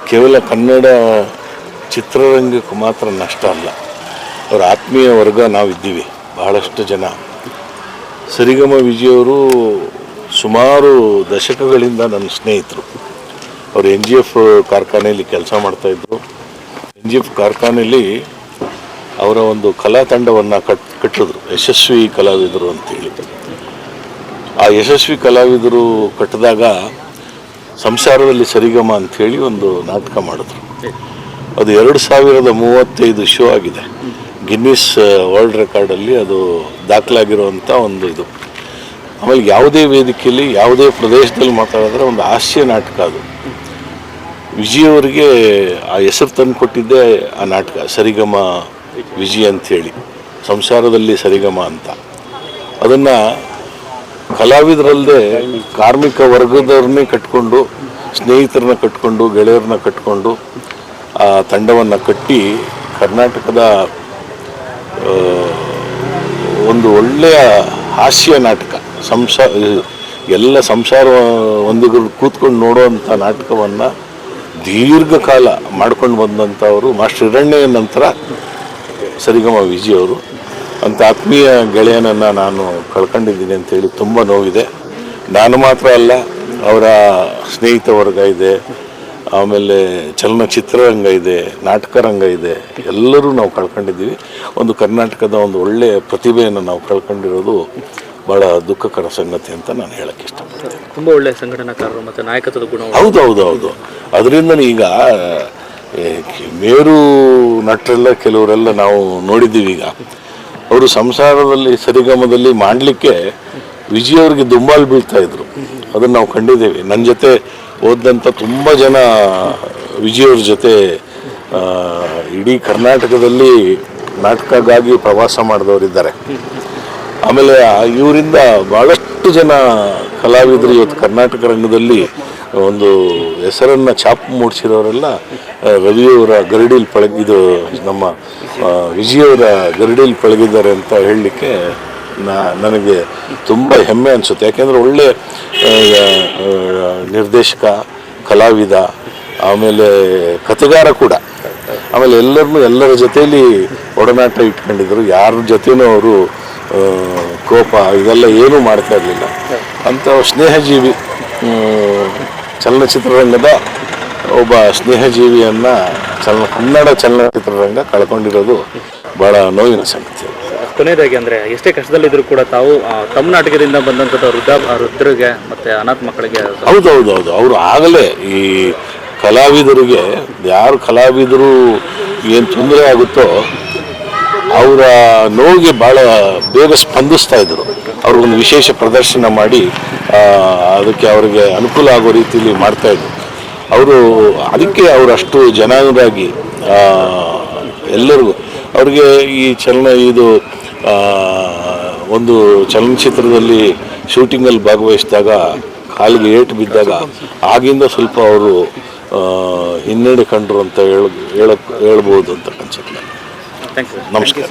ಕೇವಲ ಕನ್ನಡ ಚಿತ್ರರಂಗಕ್ಕೆ ಮಾತ್ರ ನಷ್ಟ ಅಲ್ಲ, ಅವರ ಆತ್ಮೀಯ ವರ್ಗ ನಾವಿದ್ದೀವಿ ಬಹಳಷ್ಟು ಜನ. ಸರಿಗಮ ವಿಜಯವರು ಸುಮಾರು ದಶಕಗಳಿಂದ ನನ್ನ ಸ್ನೇಹಿತರು. ಅವರು NGF ಕಾರ್ಖಾನೆಯಲ್ಲಿ ಕೆಲಸ ಮಾಡ್ತಾಯಿದ್ರು. NGF ಕಾರ್ಖಾನೆಯಲ್ಲಿ ಅವರ ಒಂದು ಕಲಾ ತಂಡವನ್ನು ಕಟ್ಟಿದ್ರು, ಯಶಸ್ವಿ ಕಲಾವಿದರು ಅಂತೇಳಿ. ಆ ಯಶಸ್ವಿ ಕಲಾವಿದರು ಕಟ್ಟಿದಾಗ ಸಂಸಾರದಲ್ಲಿ ಸರಿಗಮ ಅಂಥೇಳಿ ಒಂದು ನಾಟಕ ಮಾಡಿದ್ರು. ಅದು 2035 ಶೋ ಆಗಿದೆ. ಗಿನ್ನಿಸ್ ವರ್ಲ್ಡ್ ರೆಕಾರ್ಡಲ್ಲಿ ಅದು ದಾಖಲಾಗಿರುವಂಥ ಒಂದು ಇದು. ಆಮೇಲೆ ಯಾವುದೇ ವೇದಿಕೆಯಲ್ಲಿ ಯಾವುದೇ ಪ್ರದೇಶದಲ್ಲಿ ಮಾತಾಡಿದ್ರೆ ಒಂದು ಹಾಸ್ಯ ನಾಟಕ ಅದು. ವಿಜಯವರಿಗೆ ಆ ಹೆಸರು ತಂದು ಕೊಟ್ಟಿದ್ದೇ ಆ ನಾಟಕ, ಸರಿಗಮ ವಿಜಯ ಅಂಥೇಳಿ, ಸಂಸಾರದಲ್ಲಿ ಸರಿಗಮ ಅಂತ. ಅದನ್ನು ಕಲಾವಿದರಲ್ಲದೆ ಕಾರ್ಮಿಕ ವರ್ಗದವ್ರನ್ನೇ ಕಟ್ಕೊಂಡು, ಸ್ನೇಹಿತರನ್ನ ಕಟ್ಕೊಂಡು, ಗೆಳೆಯರನ್ನ ಕಟ್ಕೊಂಡು ಆ ತಂಡವನ್ನು ಕಟ್ಟಿ ಕರ್ನಾಟಕದ ಒಂದು ಒಳ್ಳೆಯ ಹಾಸ್ಯ ನಾಟಕ, ಎಲ್ಲ ಸಂಸಾರ ಒಂದಿಗೂ ಕೂತ್ಕೊಂಡು ನೋಡುವಂಥ ನಾಟಕವನ್ನು ದೀರ್ಘಕಾಲ ಮಾಡ್ಕೊಂಡು ಬಂದಂಥವರು ಮಾಸ್ಟರ್ ಹಿರಣ್ಯ ನಂತರ ಸರಿಗಮ ವಿಜಯವರು. ಅಂಥ ಆತ್ಮೀಯ ಗೆಳೆಯನನ್ನು ನಾನು ಕಳ್ಕೊಂಡಿದ್ದೀನಿ ಅಂತೇಳಿ ತುಂಬ ನೋವಿದೆ. ನಾನು ಮಾತ್ರ ಅಲ್ಲ, ಅವರ ಸ್ನೇಹಿತ ವರ್ಗ ಇದೆ, ಆಮೇಲೆ ಚಲನಚಿತ್ರರಂಗ ಇದೆ, ನಾಟಕ ರಂಗ ಇದೆ, ಎಲ್ಲರೂ ನಾವು ಕಳ್ಕೊಂಡಿದ್ದೀವಿ. ಒಂದು ಕರ್ನಾಟಕದ ಒಂದು ಒಳ್ಳೆಯ ಪ್ರತಿಭೆಯನ್ನು ನಾವು ಕಳ್ಕೊಂಡಿರೋದು ಭಾಳ ದುಃಖಕರ ಸಂಗತಿ ಅಂತ ನಾನು ಹೇಳಕ್ಕೆ ಇಷ್ಟಪಡ್ತೀನಿ. ತುಂಬ ಒಳ್ಳೆಯ ಸಂಘಟನಾಕಾರರು ಮತ್ತು ನಾಯಕತ್ವದ ಗುಣ. ಹೌದು. ಅದರಿಂದ ಈಗ ಮೇರು ನಟರೆಲ್ಲ ಕೆಲವರೆಲ್ಲ ನಾವು ನೋಡಿದ್ದೀವಿ. ಈಗ ಅವರು ಸಂಸಾರದಲ್ಲಿ ಸರಿಗಮದಲ್ಲಿ ಮಾಡಲಿಕ್ಕೆ ವಿಜಯವ್ರಿಗೆ ದುಂಬಾಲು ಬೀಳ್ತಾ ಇದ್ರು, ಅದನ್ನು ನಾವು ಕಂಡಿದ್ದೇವೆ. ನನ್ನ ಜೊತೆ ಓದಂಥ ತುಂಬ ಜನ ವಿಜಯವ್ರ ಜೊತೆ ಇಡೀ ಕರ್ನಾಟಕದಲ್ಲಿ ನಾಟಕಕ್ಕಾಗಿ ಪ್ರವಾಸ ಮಾಡಿದವರಿದ್ದಾರೆ. ಆಮೇಲೆ ಇವರಿಂದ ಭಾಳಷ್ಟು ಜನ ಕಲಾವಿದರು ಇವತ್ತು ಕರ್ನಾಟಕ ರಂಗದಲ್ಲಿ ಒಂದು ಹೆಸರನ್ನು ಛಾಪು ಮೂಡಿಸಿರೋರೆಲ್ಲ ರವಿಯವರ ಗರಡಿಯಲ್ಲಿ ಇದು ನಮ್ಮ ವಿಜಯವರ ಗರಡಿಯಲ್ಲಿ ಪಳಗಿದ್ದಾರೆ ಅಂತ ಹೇಳಲಿಕ್ಕೆ ನನಗೆ ತುಂಬ ಹೆಮ್ಮೆ ಅನಿಸುತ್ತೆ. ಯಾಕೆಂದರೆ ಒಳ್ಳೆ ನಿರ್ದೇಶಕ, ಕಲಾವಿದ, ಆಮೇಲೆ ಕಥೆಗಾರ ಕೂಡ. ಆಮೇಲೆ ಎಲ್ಲರ ಜೊತೆಯಲ್ಲಿ ಒಡನಾಟ ಇಟ್ಕೊಂಡಿದ್ರು. ಯಾರ ಜೊತೆನೂ ಅವರು ಕೋಪ ಇದೆಲ್ಲ ಏನೂ ಮಾಡ್ತಾ ಇರಲಿಲ್ಲ. ಅಂಥ ಸ್ನೇಹಜೀವಿ, ಚಲನಚಿತ್ರರಂಗದ ಒಬ್ಬ ಸ್ನೇಹಜೀವಿಯನ್ನು ಕನ್ನಡ ಚಲನಚಿತ್ರರಂಗ ಕಳ್ಕೊಂಡಿರೋದು ಭಾಳ ನೋವಿನ ಸಂಗತಿ. ಕೊನೆಯದಾಗಿ ಅಂದರೆ ಎಷ್ಟೇ ಕಷ್ಟದಲ್ಲಿದ್ದರೂ ಕೂಡ ತಾವು ತಮ್ಮ ನಾಟಕದಿಂದ ಬಂದಂಥ ವೃದ್ಧರಿಗೆ ಮತ್ತು ಅನಾಥ ಮಕ್ಕಳಿಗೆ. ಹೌದು. ಅವರು ಆಗಲೇ ಈ ಕಲಾವಿದರಿಗೆ, ಯಾರು ಕಲಾವಿದರು ಏನು ತೊಂದರೆ ಆಗುತ್ತೋ ಅವರ ನೋವಿಗೆ ಭಾಳ ಬೇಗ ಸ್ಪಂದಿಸ್ತಾ ಇದ್ದರು. ಅವ್ರಿಗೊಂದು ವಿಶೇಷ ಪ್ರದರ್ಶನ ಮಾಡಿ ಅದಕ್ಕೆ ಅವರಿಗೆ ಅನುಕೂಲ ಆಗೋ ರೀತಿಯಲ್ಲಿ ಮಾಡ್ತಾಯಿದ್ರು ಅವರು. ಅದಕ್ಕೆ ಅವರು ಅಷ್ಟು ಜನಾನುರಾಗಿ ಎಲ್ಲರಿಗೂ. ಅವ್ರಿಗೆ ಈ ಇದು ಒಂದು ಚಲನಚಿತ್ರದಲ್ಲಿ ಶೂಟಿಂಗಲ್ಲಿ ಭಾಗವಹಿಸಿದಾಗ ಕಾಲಿಗೆ ಏಟು ಬಿದ್ದಾಗ ಆಗಿಂದ ಸ್ವಲ್ಪ ಅವರು ಹಿನ್ನಡೆ ಕಂಡ್ರು ಅಂತ ಹೇಳ್ಬೋದು ಅಂತ ಅನ್ಸುತ್ತೆ. Thank you. ನಮಸ್ಕಾರ.